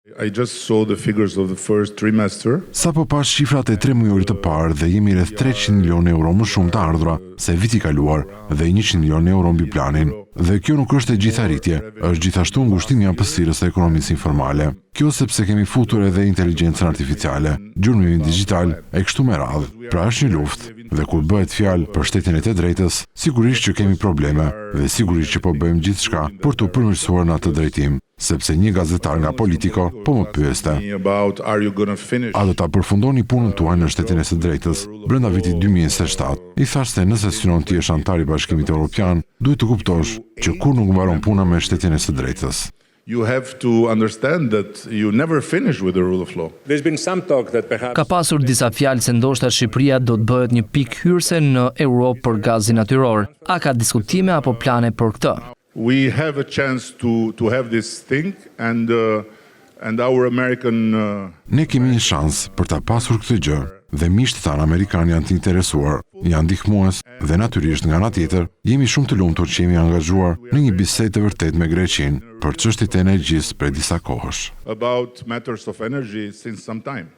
I just saw the figures of the first trimester. Sa po pas shifrat e 3 muajit të parë dhe jemi rreth 300 milionë euro më shumë të ardhura se viti i kaluar dhe 100 milionë euro mbi planin. Dhe kjo nuk është e gjithë arritje, është gjithashtu ngushtimi i hapësirës së ekonomisë informale. Kjo sepse kemi futur edhe inteligjencën artificiale, gjurmërimin digjital e kështu me radhë. Pra është një luftë dhe kur bëhet fjalë për shtetin e të drejtës, sigurisht që kemi probleme dhe sigurisht që po bëjmë gjithçka për të përmirësuar në atë drejtim. Sepse një gazetar nga Politico po më pyeste: a do ta përfundoni punën tuaj në shtetin e së drejtës brenda vitit 2027? I thash se nëse synon ti jesh antar i Bashkimit Evropian, duhet të kuptosh që kur nuk mbaron puna me shtetin e së drejtës. You have to understand that you never finish with the rule of law. Ka pasur disa fjalë se ndoshta Shqipëria do të bëhet një pikë hyrëse në Europë për gazin natyror. A ka diskutime apo plane për këtë? We have a chance to have this thing and our American Ne kemi një shans për ta pasur këtë gjë dhe miqtë tanë amerikanë janë të interesuar, janë ndihmues dhe natyrisht nga ana tjetër jemi shumë të lumtur që jemi angazhuar në një bisedë të vërtetë me Greqinë për çështjet e energjisë prej disa kohësh. About matters of energy since some time.